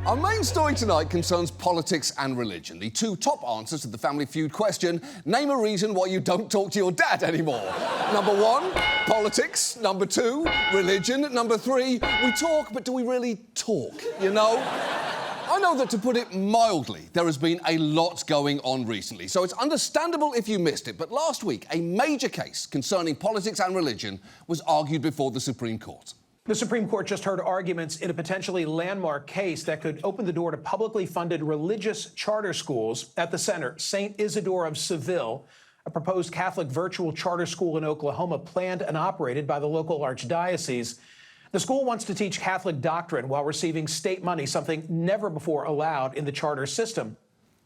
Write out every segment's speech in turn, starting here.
Our main story tonight concerns politics and religion, the two top answers to the Family Feud question, name a reason why you don't talk to your dad anymore. Number one, politics. Number two, religion. Number three, we talk, but do we really talk, you know? I know that, to put it mildly, there has been a lot going on recently, so it's understandable if you missed it, but last week, a major case concerning politics and religion was argued before the Supreme Court. The Supreme Court just heard arguments in a potentially landmark case that could open the door to publicly funded religious charter schools. At the center, St. Isidore of Seville, a proposed Catholic virtual charter school in Oklahoma planned and operated by the local archdiocese. The school wants to teach Catholic doctrine while receiving state money, something never before allowed in the charter system.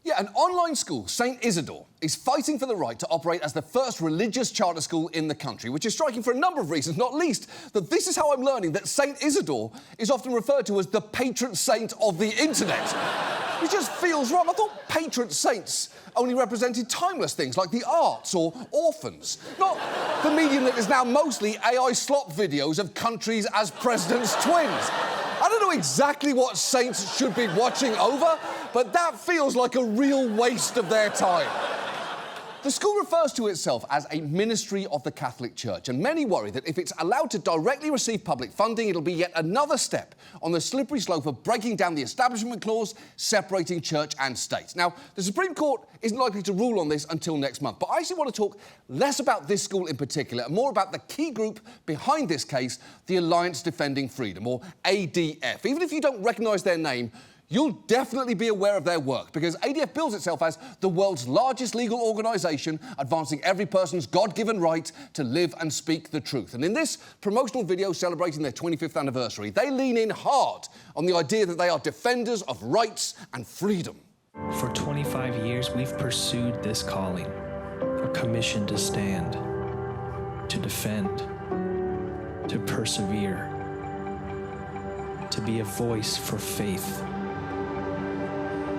Yeah, an online school, St. Isidore, is fighting for the right to operate as the first religious charter school in the country, which is striking for a number of reasons, not least that this is how I'm learning that St. Isidore is often referred to as the patron saint of the internet. It just feels wrong. I thought patron saints only represented timeless things like the arts or orphans, not the medium that is now mostly AI slop videos of countries as presidents' twins. I don't know exactly what saints should be watching over, but that feels like a real waste of their time. The school refers to itself as a ministry of the Catholic Church, and many worry that if it's allowed to directly receive public funding, it'll be yet another step on the slippery slope of breaking down the Establishment Clause, separating church and state. Now, the Supreme Court isn't likely to rule on this until next month, but I actually want to talk less about this school in particular and more about the key group behind this case, the Alliance Defending Freedom, or ADF. Even if you don't recognise their name, you'll definitely be aware of their work, because ADF bills itself as the world's largest legal organisation advancing every person's God-given right to live and speak the truth. And in this promotional video celebrating their 25th anniversary, they lean in hard on the idea that they are defenders of rights and freedom. For 25 years, we've pursued this calling, a commission to stand, to defend, to persevere, to be a voice for faith,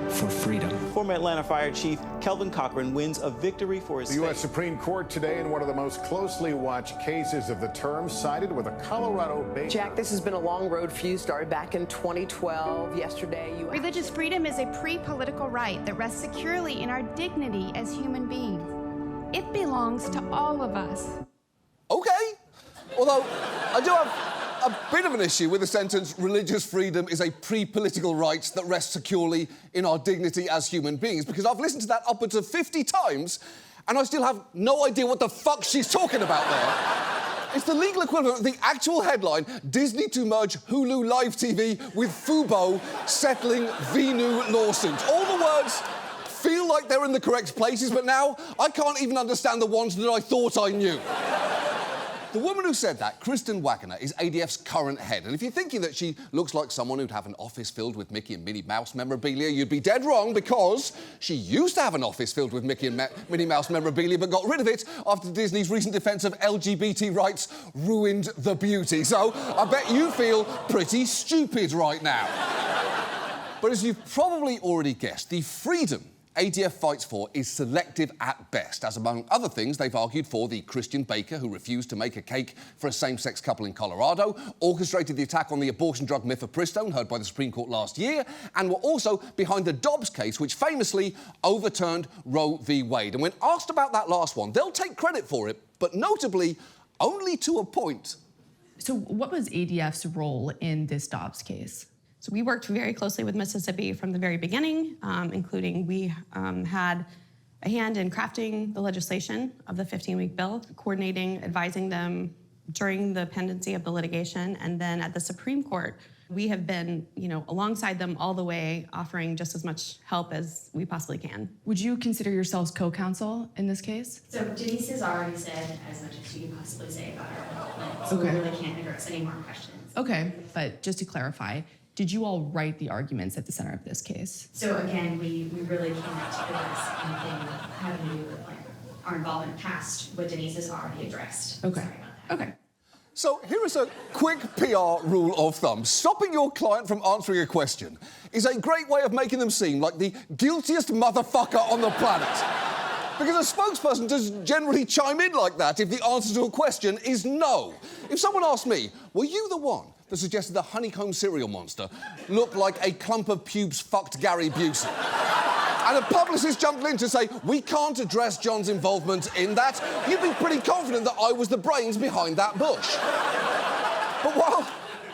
for freedom. Former Atlanta Fire Chief Kelvin Cochran wins a victory for his The U.S. Supreme Court today in one of the most closely watched cases of the term, sided with a Colorado-based... Jack, this has been a long road for you. Started back in 2012. Yesterday, you... Religious freedom is a pre-political right that rests securely in our dignity as human beings. It belongs to all of us. OK. Although, I do have a bit of an issue with the sentence, religious freedom is a pre-political right that rests securely in our dignity as human beings, because I've listened to that upwards of 50 times, and I still have no idea what the fuck she's talking about there. It's the legal equivalent of the actual headline, Disney to merge Hulu Live TV with Fubo, settling Venu lawsuit. All the words feel like they're in the correct places, but now I can't even understand the ones that I thought I knew. The woman who said that, Kristen Wagner, is ADF's current head. And if you're thinking that she looks like someone who'd have an office filled with Mickey and Minnie Mouse memorabilia, you'd be dead wrong, because she used to have an office filled with Mickey and Minnie Mouse memorabilia, but got rid of it after Disney's recent defence of LGBT rights ruined the beauty. So I bet you feel pretty stupid right now. But as you've probably already guessed, the freedom ADF fights for is selective at best, as among other things they've argued for the Christian baker who refused to make a cake for a same-sex couple in Colorado, orchestrated the attack on the abortion drug mifepristone heard by the Supreme Court last year, and were also behind the Dobbs case, which famously overturned Roe v. Wade. And when asked about that last one, they'll take credit for it, but notably only to a point. So what was ADF's role in this Dobbs case? So we worked very closely with Mississippi from the very beginning, including we had a hand in crafting the legislation of the 15-week bill, coordinating, advising them during the pendency of the litigation, and then at the Supreme Court, we have been, alongside them all the way, offering just as much help as we possibly can. Would you consider yourselves co-counsel in this case? So Denise has already said as much as she can possibly say about our involvement, so Okay. we really can't address any more questions. Okay, but just to clarify, did you all write the arguments at the center of this case? So again, we really can't address anything having to do with our involvement past what Denise has already addressed. Okay. Sorry about that. Okay. So here is a quick PR rule of thumb. Stopping your client from answering a question is a great way of making them seem like the guiltiest motherfucker on the planet. Because a spokesperson doesn't generally chime in like that if the answer to a question is no. If someone asked me, were you the one that suggested the honeycomb cereal monster looked like a clump of pubes fucked Gary Busey? And a publicist jumped in to say, we can't address John's involvement in that, you'd be pretty confident that I was the brains behind that bush. But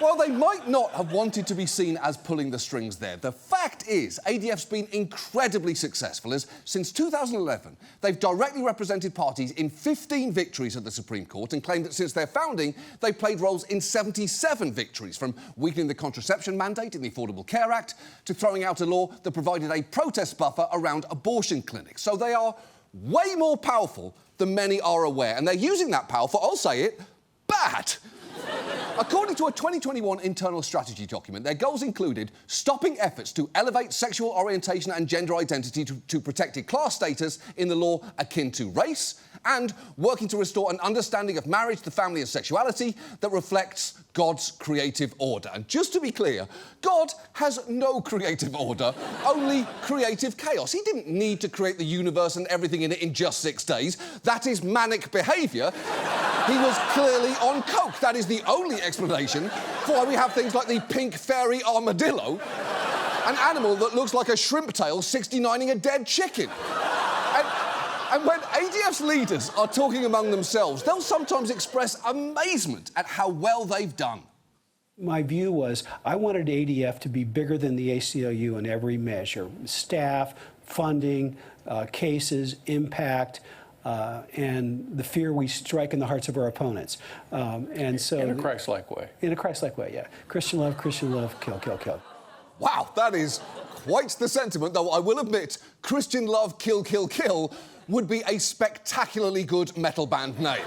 while they might not have wanted to be seen as pulling the strings there, the fact is ADF's been incredibly successful, as since 2011, they've directly represented parties in 15 victories at the Supreme Court and claimed that since their founding, they've played roles in 77 victories, from weakening the contraception mandate in the Affordable Care Act to throwing out a law that provided a protest buffer around abortion clinics. So they are way more powerful than many are aware, and they're using that power for, I'll say it, bad. According to a 2021 internal strategy document, their goals included stopping efforts to elevate sexual orientation and gender identity to protected class status in the law akin to race, and working to restore an understanding of marriage, the family and sexuality that reflects God's creative order. And just to be clear, God has no creative order, only creative chaos. He didn't need to create the universe and everything in it in just 6 days. That is manic behaviour. He was clearly on coke. That is the only explanation for why we have things like the pink fairy armadillo, an animal that looks like a shrimp tail 69ing a dead chicken. And when ADF's leaders are talking among themselves, they'll sometimes express amazement at how well they've done. My view was I wanted ADF to be bigger than the ACLU in every measure. Staff, funding, cases, impact, and the fear we strike in the hearts of our opponents. And so in a Christ-like way. In a Christ-like way, yeah. Christian love, kill, kill, kill. Wow, that is quite the sentiment, though I will admit Christian love, kill, kill, kill would be a spectacularly good metal band name.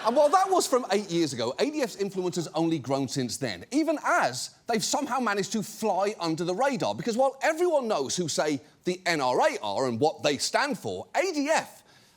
And while that was from 8 years ago, ADF's influence has only grown since then, even as they've somehow managed to fly under the radar. Because while everyone knows who, say, the NRA are and what they stand for, ADF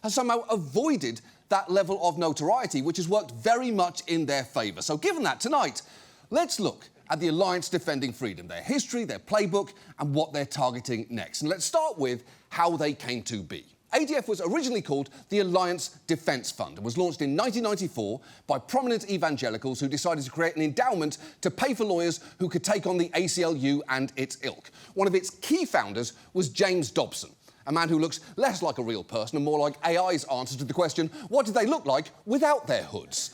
has somehow avoided that level of notoriety, which has worked very much in their favour. So given that, tonight, let's look at the Alliance Defending Freedom, their history, their playbook, and what they're targeting next. And let's start with how they came to be. ADF was originally called the Alliance Defence Fund and was launched in 1994 by prominent evangelicals who decided to create an endowment to pay for lawyers who could take on the ACLU and its ilk. One of its key founders was James Dobson, a man who looks less like a real person and more like AI's answer to the question, what did they look like without their hoods?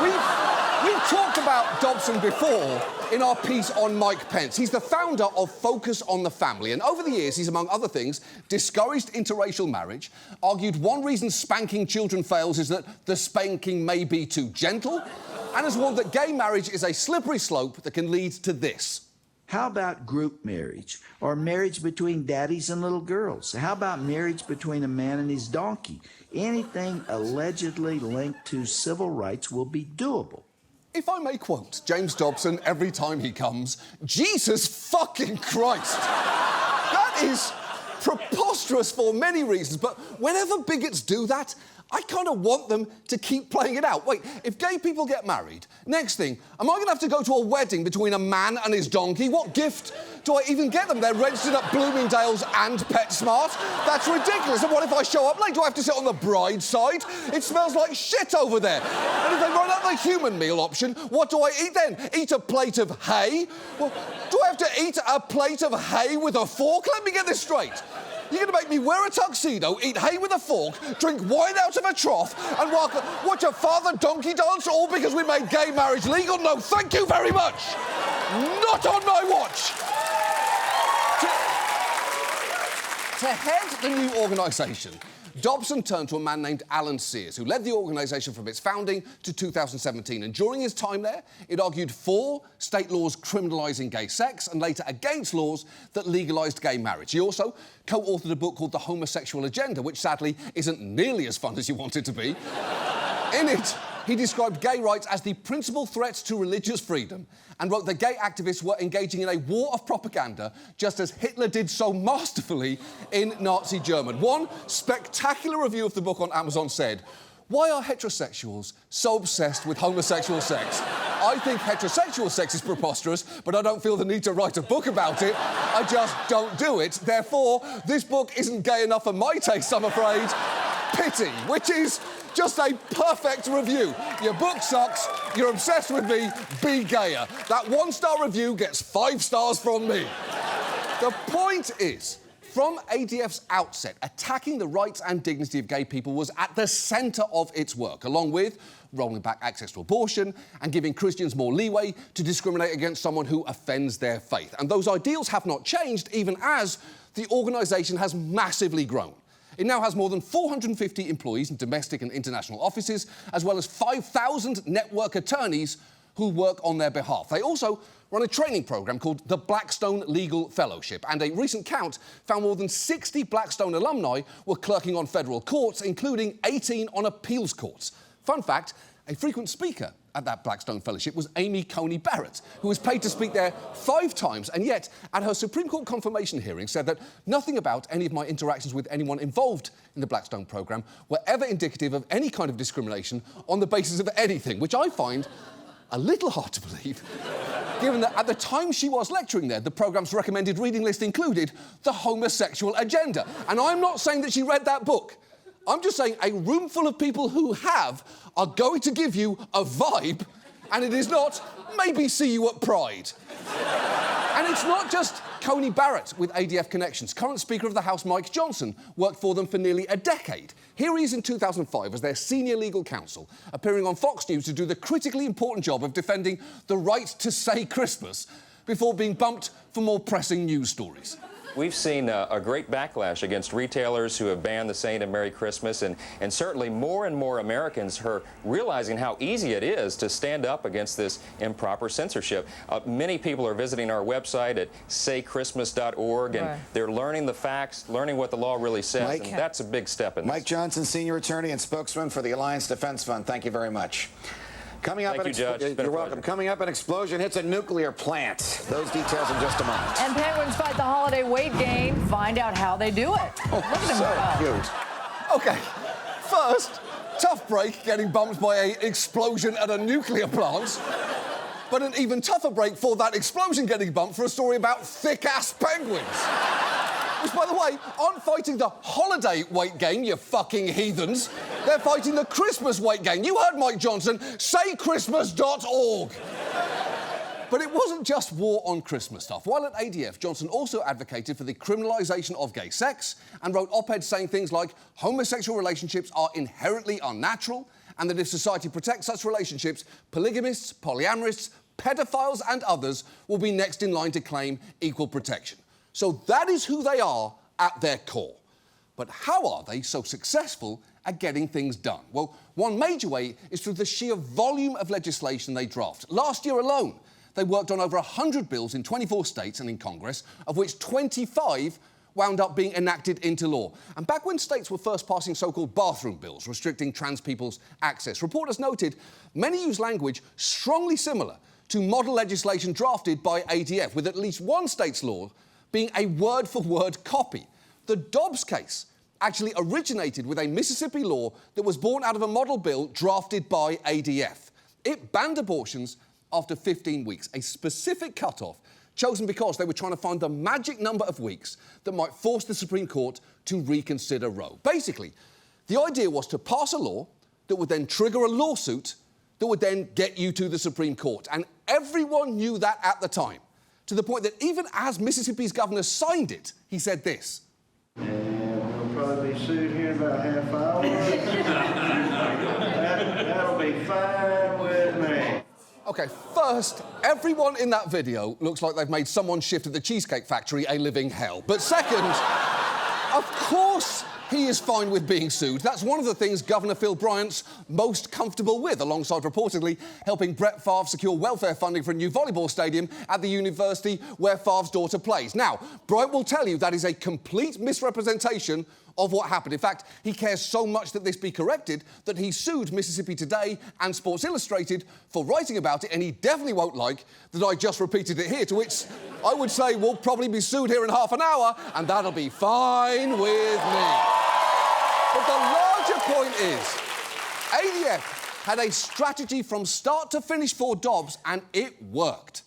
We've talked about Dobson before in our piece on Mike Pence. He's the founder of Focus on the Family, and over the years, he's, among other things, discouraged interracial marriage, argued one reason spanking children fails is that the spanking may be too gentle, and has warned that gay marriage is a slippery slope that can lead to this. How about group marriage, or marriage between daddies and little girls? How about marriage between a man and his donkey? Anything allegedly linked to civil rights will be doable. If I may quote James Dobson every time he comes, Jesus fucking Christ. That is preposterous for many reasons, but whenever bigots do that, I kind of want them to keep playing it out. Wait, if gay people get married, next thing, am I going to have to go to a wedding between a man and his donkey? What gift do I even get them? They're registered at Bloomingdale's and PetSmart. That's ridiculous. And what if I show up late? Do I have to sit on the bride's side? It smells like shit over there. And if they run out the human meal option, what do I eat then? Eat a plate of hay? Well, do I have to eat a plate of hay with a fork? Let me get this straight. You're going to make me wear a tuxedo, eat hay with a fork, drink wine out of a trough, and watch a father donkey dance, all because we made gay marriage legal? No, thank you very much. Not on my watch. To head the new organisation, Dobson turned to a man named Alan Sears, who led the organisation from its founding to 2017. And during his time there, it argued for state laws criminalising gay sex and later against laws that legalised gay marriage. He also co-authored a book called The Homosexual Agenda, which sadly isn't nearly as fun as you want it to be. In it, he described gay rights as the principal threat to religious freedom and wrote that gay activists were engaging in a war of propaganda, just as Hitler did so masterfully in Nazi Germany. One spectacular review of the book on Amazon said, "Why are heterosexuals so obsessed with homosexual sex? I think heterosexual sex is preposterous, but I don't feel the need to write a book about it. I just don't do it. Therefore, this book isn't gay enough for my taste, I'm afraid. Pity, which is just a perfect review. Your book sucks, you're obsessed with me, be gayer. That 1-star review gets 5 stars from me. The point is, from ADF's outset, attacking the rights and dignity of gay people was at the centre of its work, along with rolling back access to abortion and giving Christians more leeway to discriminate against someone who offends their faith. And those ideals have not changed, even as the organisation has massively grown. It now has more than 450 employees in domestic and international offices, as well as 5,000 network attorneys who work on their behalf. They also run a training programme called the Blackstone Legal Fellowship, and a recent count found more than 60 Blackstone alumni were clerking on federal courts, including 18 on appeals courts. Fun fact, a frequent speaker at that Blackstone Fellowship was Amy Coney Barrett, who was paid to speak there 5 times, and yet, at her Supreme Court confirmation hearing, said that nothing about any of my interactions with anyone involved in the Blackstone programme were ever indicative of any kind of discrimination on the basis of anything, which I find a little hard to believe, given that at the time she was lecturing there, the programme's recommended reading list included The Homosexual Agenda. And I'm not saying that she read that book. I'm just saying a room full of people who have are going to give you a vibe, and it is not, maybe see you at Pride. And it's not just Coney Barrett with ADF connections. Current Speaker of the House, Mike Johnson, worked for them for nearly a decade. Here he is in 2005 as their senior legal counsel, appearing on Fox News to do the critically important job of defending the right to say Christmas before being bumped for more pressing news stories. We've seen a great backlash against retailers who have banned the saying of Merry Christmas, and certainly more and more Americans are realizing how easy it is to stand up against this improper censorship. Many people are visiting our website at saychristmas.org, and they're learning the facts, learning what the law really says, and that's a big step in this. Mike Johnson, senior attorney and spokesman for the Alliance Defense Fund. Thank you very much. Coming up, Thank you, Judge. You're welcome. Coming up, an explosion hits a nuclear plant. Those details in just a moment. And Penguins fight the holiday weight gain. Find out how they do it. Look at them go. Cute. OK, first, tough break getting bumped by an explosion at a nuclear plant. But an even tougher break for that explosion getting bumped for a story about thick-ass penguins. Which, by the way, aren't fighting the holiday weight gain, you fucking heathens. They're fighting the Christmas weight gain. You heard Mike Johnson, saychristmas.org. But it wasn't just war on Christmas stuff. While at ADF, Johnson also advocated for the criminalisation of gay sex and wrote op-eds saying things like homosexual relationships are inherently unnatural and that if society protects such relationships, polygamists, polyamorists, pedophiles and others will be next in line to claim equal protection. So that is who they are at their core. But how are they so successful at getting things done? Well, one major way is through the sheer volume of legislation they draft. Last year alone, they worked on over 100 bills in 24 states and in Congress, of which 25 wound up being enacted into law. And back when states were first passing so-called bathroom bills restricting trans people's access, reporters noted many use language strongly similar to model legislation drafted by ADF, with at least one state's law being a word-for-word copy. The Dobbs case actually originated with a Mississippi law that was born out of a model bill drafted by ADF. It banned abortions after 15 weeks, a specific cutoff chosen because they were trying to find the magic number of weeks that might force the Supreme Court to reconsider Roe. Basically, the idea was to pass a law that would then trigger a lawsuit that would then get you to the Supreme Court. And everyone knew that at the time, to the point that even as Mississippi's governor signed it, he said this. And we'll probably be sued here in about a half hour. That'll be fine with me. OK, first, everyone in that video looks like they've made someone's shift at the Cheesecake Factory a living hell. But second, of course he is fine with being sued. That's one of the things Governor Phil Bryant's most comfortable with, alongside reportedly helping Brett Favre secure welfare funding for a new volleyball stadium at the university where Favre's daughter plays. Now, Bryant will tell you that is a complete misrepresentation of what happened. In fact, he cares so much that this be corrected that he sued Mississippi Today and Sports Illustrated for writing about it, and he definitely won't like that I just repeated it here, to which I would say we'll probably be sued here in half an hour, and that'll be fine with me. But the larger point is, ADF had a strategy from start to finish for Dobbs, and it worked.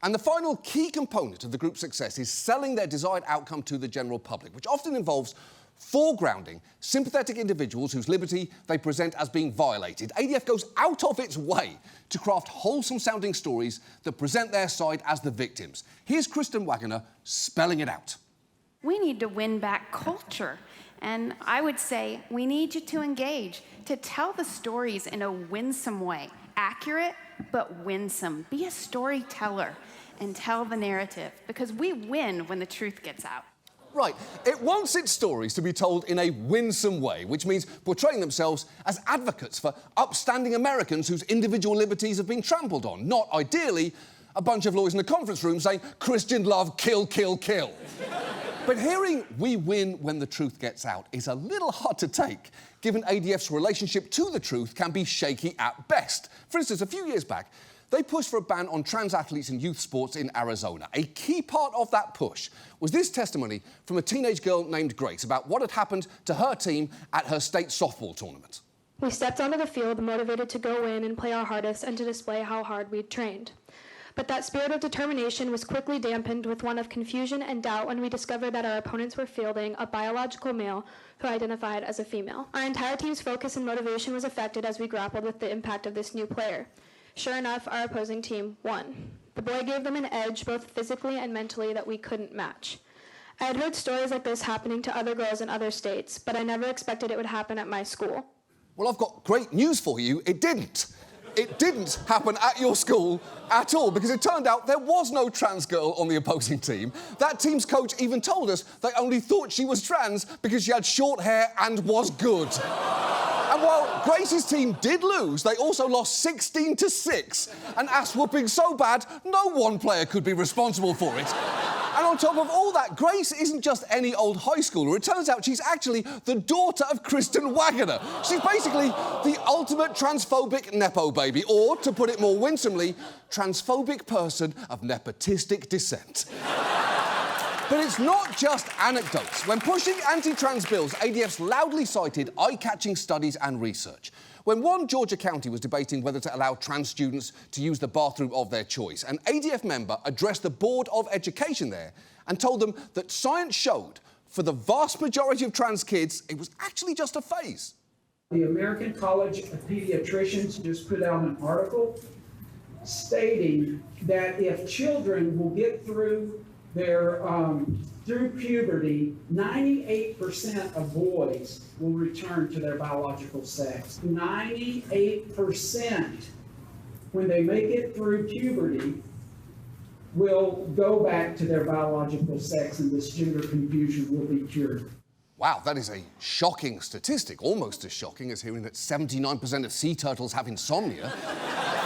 And the final key component of the group's success is selling their desired outcome to the general public, which often involves foregrounding sympathetic individuals whose liberty they present as being violated. ADF goes out of its way to craft wholesome-sounding stories that present their side as the victims. Here's Kristen Waggoner spelling it out. We need to win back culture. And I would say we need you to engage, to tell the stories in a winsome way. Accurate, but winsome. Be a storyteller and tell the narrative, because we win when the truth gets out. Right, it wants its stories to be told in a winsome way, which means portraying themselves as advocates for upstanding Americans whose individual liberties have been trampled on, not, ideally, a bunch of lawyers in a conference room saying, Christian love, kill, kill, kill. But hearing we win when the truth gets out is a little hard to take, given ADF's relationship to the truth can be shaky at best. For instance, a few years back, they pushed for a ban on trans athletes in youth sports in Arizona. A key part of that push was this testimony from a teenage girl named Grace about what had happened to her team at her state softball tournament. We stepped onto the field motivated to go in and play our hardest and to display how hard we'd trained. But that spirit of determination was quickly dampened with one of confusion and doubt when we discovered that our opponents were fielding a biological male who identified as a female. Our entire team's focus and motivation was affected as we grappled with the impact of this new player. Sure enough, our opposing team won. The boy gave them an edge, both physically and mentally, that we couldn't match. I had heard stories like this happening to other girls in other states, but I never expected it would happen at my school. Well, I've got great news for you. It didn't. It didn't happen at your school at all, because it turned out there was no trans girl on the opposing team. That team's coach even told us they only thought she was trans because she had short hair and was good. And while Grace's team did lose, they also lost 16-6, an ass-whooping so bad no one player could be responsible for it. And on top of all that, Grace isn't just any old high schooler. It turns out she's actually the daughter of Kristen Waggoner. She's basically the ultimate transphobic Nepo baby, or, to put it more winsomely, transphobic person of nepotistic descent. But it's not just anecdotes. When pushing anti-trans bills, ADF's loudly cited eye-catching studies and research. When one Georgia county was debating whether to allow trans students to use the bathroom of their choice, an ADF member addressed the Board of Education there and told them that science showed for the vast majority of trans kids, it was actually just a phase. The American College of Pediatricians just put out an article stating that if children will get through through puberty, 98% of boys will return to their biological sex. 98%, when they make it through puberty, will go back to their biological sex, and this gender confusion will be cured. Wow, that is a shocking statistic, almost as shocking as hearing that 79% of sea turtles have insomnia.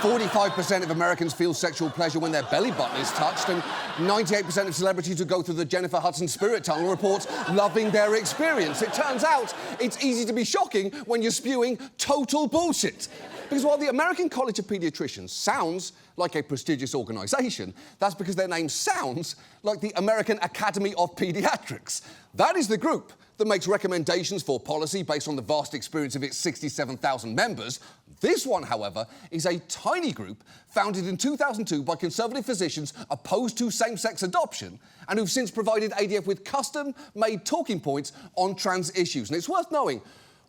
45% of Americans feel sexual pleasure when their belly button is touched, and 98% of celebrities who go through the Jennifer Hudson Spirit Tunnel reports loving their experience. It turns out it's easy to be shocking when you're spewing total bullshit. Because while the American College of Pediatricians sounds like a prestigious organisation, that's because their name sounds like the American Academy of Pediatrics. That is the group that makes recommendations for policy based on the vast experience of its 67,000 members. This one, however, is a tiny group founded in 2002 by conservative physicians opposed to same-sex adoption and who've since provided ADF with custom-made talking points on trans issues. And it's worth knowing,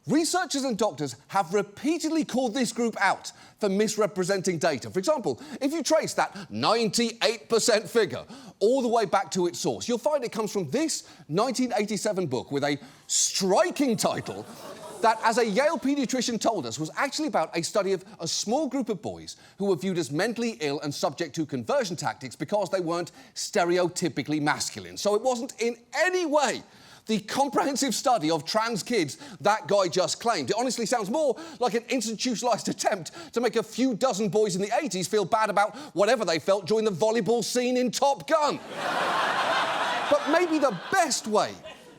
researchers and doctors have repeatedly called this group out for misrepresenting data. For example, if you trace that 98% figure all the way back to its source, you'll find it comes from this 1987 book with a striking title that, as a Yale paediatrician told us, was actually about a study of a small group of boys who were viewed as mentally ill and subject to conversion tactics because they weren't stereotypically masculine. So it wasn't in any way the comprehensive study of trans kids that guy just claimed. It honestly sounds more like an institutionalised attempt to make a few dozen boys in the 80s feel bad about whatever they felt during the volleyball scene in Top Gun. But maybe the best way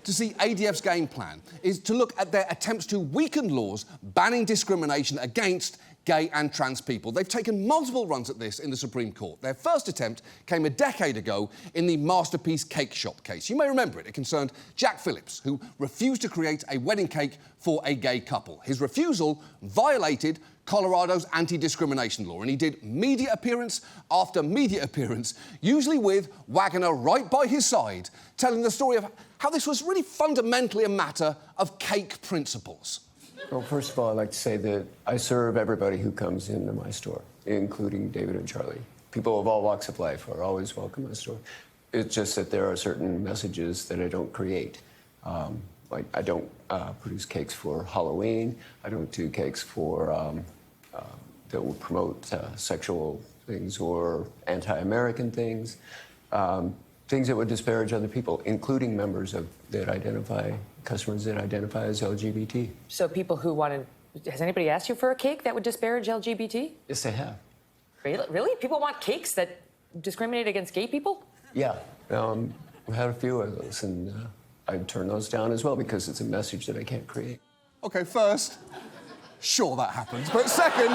to see ADF's game plan is to look at their attempts to weaken laws banning discrimination against gay and trans people. They've taken multiple runs at this in the Supreme Court. Their first attempt came a decade ago in the Masterpiece Cake Shop case. You may remember it. It concerned Jack Phillips, who refused to create a wedding cake for a gay couple. His refusal violated Colorado's anti-discrimination law, and he did media appearance after media appearance, usually with Waggoner right by his side, telling the story of how this was really fundamentally a matter of cake principles. Well, first of all, I'd like to say that I serve everybody who comes into my store, including David and Charlie. People of all walks of life are always welcome in my store. It's just that there are certain messages that I don't create. Like, I don't produce cakes for Halloween. I don't do cakes for that will promote sexual things or anti-American things, things that would disparage other people, including members customers that identify as LGBT. So people who want to, has anybody asked you for a cake that would disparage LGBT? Yes, they have. Really? People want cakes that discriminate against gay people? Yeah, we had a few of those, and I'd turn those down as well because it's a message that I can't create. OK, first, sure that happens, but second,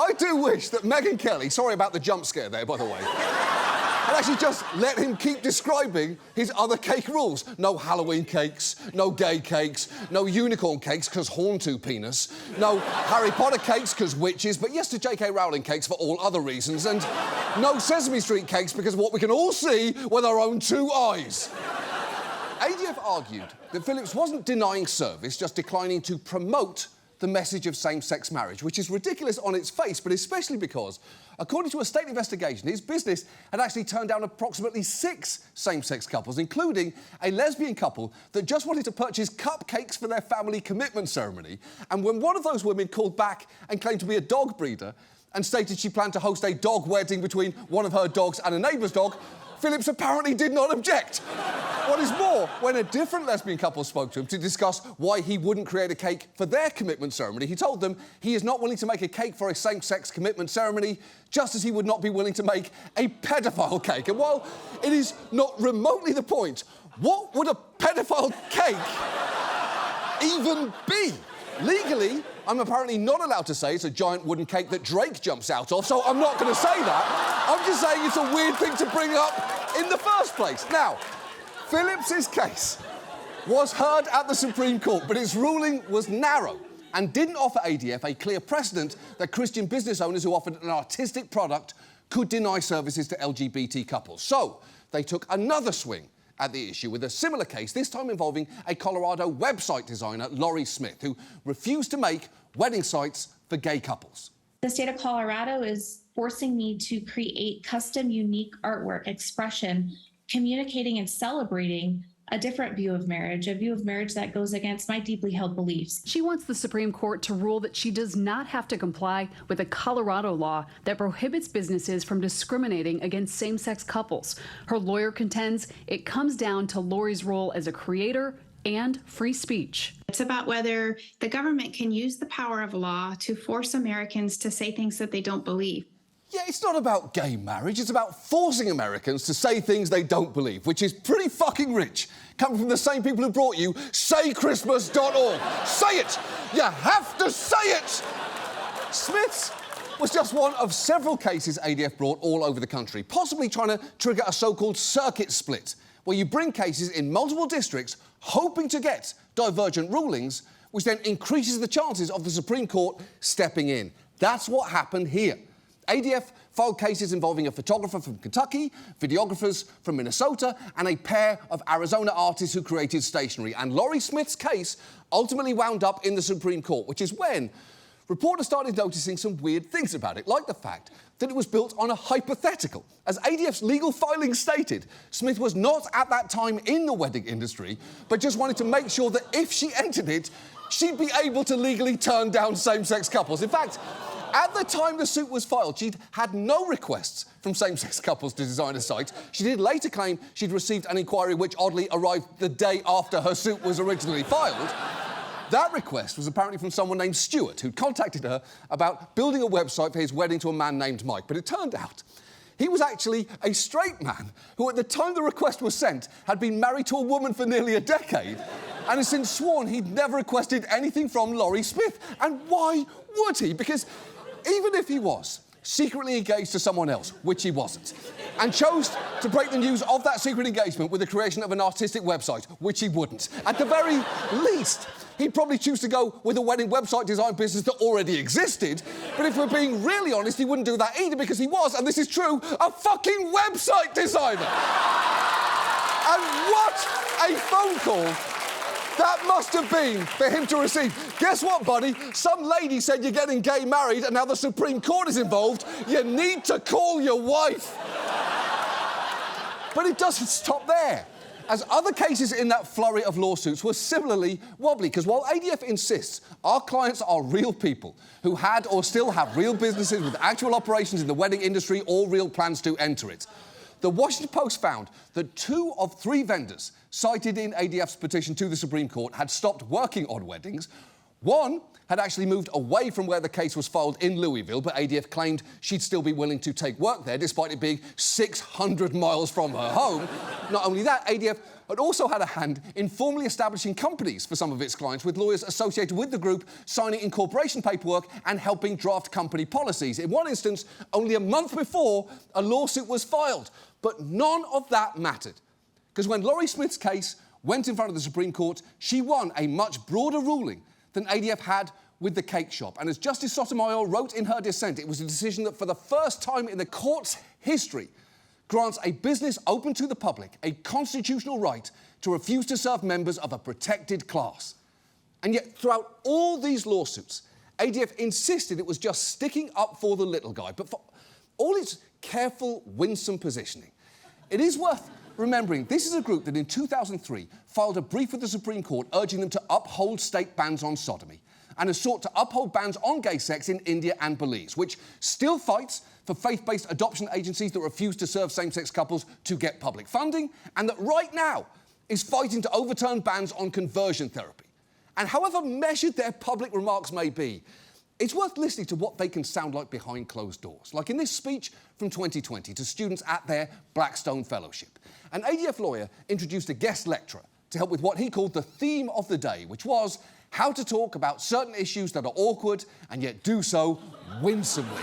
I do wish that Megyn Kelly, sorry about the jump scare there, by the way, had actually just let him keep describing his other cake rules. No Halloween cakes, no gay cakes, no unicorn cakes, because horn to penis, no Harry Potter cakes, because witches, but yes to J.K. Rowling cakes for all other reasons, and no Sesame Street cakes because of what we can all see with our own two eyes. ADF argued that Phillips wasn't denying service, just declining to promote the message of same-sex marriage, which is ridiculous on its face, but especially because, according to a state investigation, his business had actually turned down approximately 6 same-sex couples, including a lesbian couple that just wanted to purchase cupcakes for their family commitment ceremony. And when one of those women called back and claimed to be a dog breeder and stated she planned to host a dog wedding between one of her dogs and a neighbour's dog, Phillips apparently did not object. What is more, when a different lesbian couple spoke to him to discuss why he wouldn't create a cake for their commitment ceremony, he told them he is not willing to make a cake for a same-sex commitment ceremony, just as he would not be willing to make a pedophile cake. And while it is not remotely the point, what would a pedophile cake even be? Legally, I'm apparently not allowed to say it's a giant wooden cake that Drake jumps out of, so I'm not going to say that. I'm just saying it's a weird thing to bring up in the first place. Now, Phillips's case was heard at the Supreme Court, but its ruling was narrow and didn't offer ADF a clear precedent that Christian business owners who offered an artistic product could deny services to LGBT couples. So they took another swing at the issue with a similar case, this time involving a Colorado website designer, Laurie Smith, who refused to make wedding sites for gay couples. The state of Colorado is forcing me to create custom, unique artwork expression, communicating and celebrating a different view of marriage, a view of marriage that goes against my deeply held beliefs. She wants the Supreme Court to rule that she does not have to comply with a Colorado law that prohibits businesses from discriminating against same-sex couples. Her lawyer contends it comes down to Laurie's role as a creator and free speech. It's about whether the government can use the power of law to force Americans to say things that they don't believe. Yeah, it's not about gay marriage, it's about forcing Americans to say things they don't believe, which is pretty fucking rich, coming from the same people who brought you saychristmas.org. Say it! You have to say it! Smith's was just one of several cases ADF brought all over the country, possibly trying to trigger a so-called circuit split, where you bring cases in multiple districts hoping to get divergent rulings, which then increases the chances of the Supreme Court stepping in. That's what happened here. ADF filed cases involving a photographer from Kentucky, videographers from Minnesota, and a pair of Arizona artists who created stationery. And Laurie Smith's case ultimately wound up in the Supreme Court, which is when reporters started noticing some weird things about it, like the fact that it was built on a hypothetical. As ADF's legal filing stated, Smith was not at that time in the wedding industry, but just wanted to make sure that if she entered it, she'd be able to legally turn down same-sex couples. In fact, at the time the suit was filed, she'd had no requests from same-sex couples to design a site. She did later claim she'd received an inquiry which oddly arrived the day after her suit was originally filed. That request was apparently from someone named Stuart, who'd contacted her about building a website for his wedding to a man named Mike. But it turned out he was actually a straight man who, at the time the request was sent, had been married to a woman for nearly a decade and has since sworn he'd never requested anything from Laurie Smith. And why would he? Because even if he was, secretly engaged to someone else, which he wasn't, and chose to break the news of that secret engagement with the creation of an artistic website, which he wouldn't. At the very least, he'd probably choose to go with a wedding website design business that already existed, but if we're being really honest, he wouldn't do that either because he was, and this is true, a fucking website designer. And what a phone call that must have been for him to receive. Guess what, buddy? Some lady said you're getting gay married and now the Supreme Court is involved. You need to call your wife. But it doesn't stop there, as other cases in that flurry of lawsuits were similarly wobbly, because while ADF insists our clients are real people who had or still have real businesses with actual operations in the wedding industry or real plans to enter it, the Washington Post found that 2 of 3 vendors cited in ADF's petition to the Supreme Court had stopped working on weddings. 1 had actually moved away from where the case was filed in Louisville, but ADF claimed she'd still be willing to take work there, despite it being 600 miles from her home. Not only that, ADF had also had a hand in formally establishing companies for some of its clients, with lawyers associated with the group signing incorporation paperwork and helping draft company policies. In one instance, only a month before a lawsuit was filed. But none of that mattered, because when Laurie Smith's case went in front of the Supreme Court, she won a much broader ruling than ADF had with the cake shop. And as Justice Sotomayor wrote in her dissent, it was a decision that for the first time in the court's history grants a business open to the public a constitutional right to refuse to serve members of a protected class. And yet, throughout all these lawsuits, ADF insisted it was just sticking up for the little guy. But for all its careful, winsome positioning, it is worth remembering this is a group that in 2003 filed a brief with the Supreme Court urging them to uphold state bans on sodomy, and has sought to uphold bans on gay sex in India and Belize, which still fights for faith-based adoption agencies that refuse to serve same-sex couples to get public funding, and that right now is fighting to overturn bans on conversion therapy. And however measured their public remarks may be, it's worth listening to what they can sound like behind closed doors, like in this speech from 2020 to students at their Blackstone Fellowship. An ADF lawyer introduced a guest lecturer to help with what he called the theme of the day, which was how to talk about certain issues that are awkward and yet do so winsomely.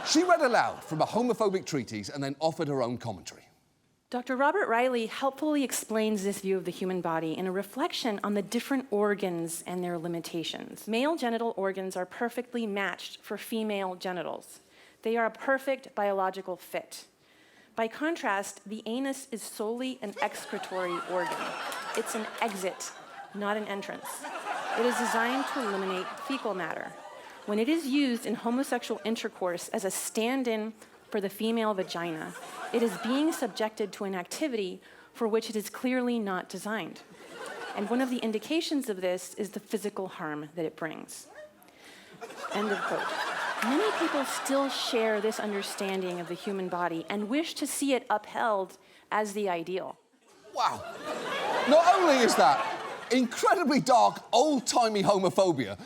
She read aloud from a homophobic treatise and then offered her own commentary. Dr. Robert Riley helpfully explains this view of the human body in a reflection on the different organs and their limitations. Male genital organs are perfectly matched for female genitals. They are a perfect biological fit. By contrast, the anus is solely an excretory organ. It's an exit, not an entrance. It is designed to eliminate fecal matter. When it is used in homosexual intercourse as a stand-in for the female vagina, it is being subjected to an activity for which it is clearly not designed. And one of the indications of this is the physical harm that it brings. End of quote. Many people still share this understanding of the human body and wish to see it upheld as the ideal. Wow. Not only is that incredibly dark, old-timey homophobia,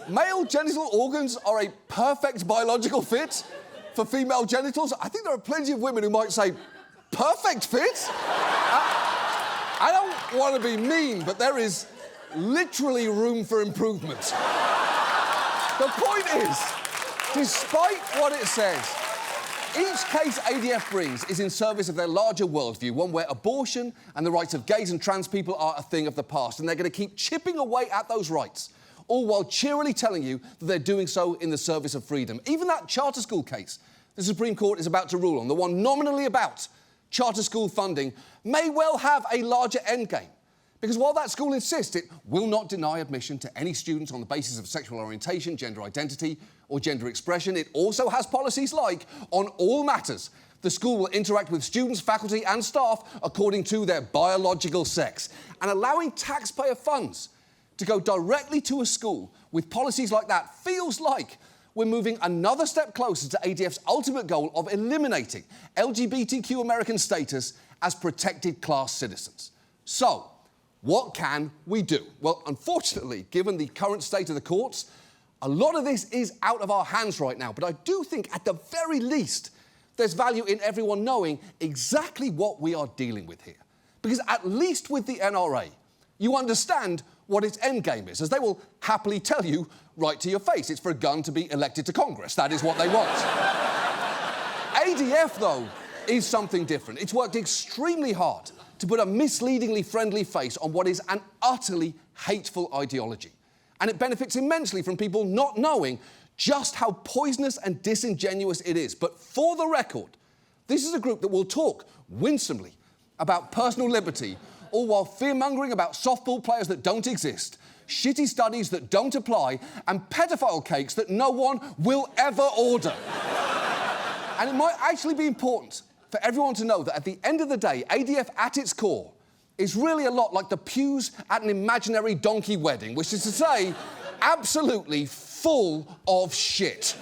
male genital organs are a perfect biological fit for female genitals. I think there are plenty of women who might say, perfect fit? I don't want to be mean, but there is literally room for improvement. The point is, despite what it says, each case ADF brings is in service of their larger worldview, one where abortion and the rights of gays and trans people are a thing of the past, and they're going to keep chipping away at those rights, all while cheerily telling you that they're doing so in the service of freedom. Even that charter school case the Supreme Court is about to rule on, the one nominally about charter school funding, may well have a larger endgame. Because while that school insists it will not deny admission to any students on the basis of sexual orientation, gender identity, or gender expression, it also has policies like, on all matters, the school will interact with students, faculty, and staff according to their biological sex. And allowing taxpayer funds to go directly to a school with policies like that feels like we're moving another step closer to ADF's ultimate goal of eliminating LGBTQ American status as protected class citizens. So, what can we do? Well, unfortunately, given the current state of the courts, a lot of this is out of our hands right now, but I do think, at the very least, there's value in everyone knowing exactly what we are dealing with here. Because at least with the NRA, you understand what its endgame is, as they will happily tell you right to your face. It's for a gun to be elected to Congress. That is what they want. ADF, though, is something different. It's worked extremely hard to put a misleadingly friendly face on what is an utterly hateful ideology. And it benefits immensely from people not knowing just how poisonous and disingenuous it is. But for the record, this is a group that will talk winsomely about personal liberty, all while fear-mongering about softball players that don't exist, shitty studies that don't apply, and pedophile cakes that no one will ever order. And it might actually be important for everyone to know that at the end of the day, ADF at its core is really a lot like the pews at an imaginary donkey wedding, which is to say, absolutely full of shit.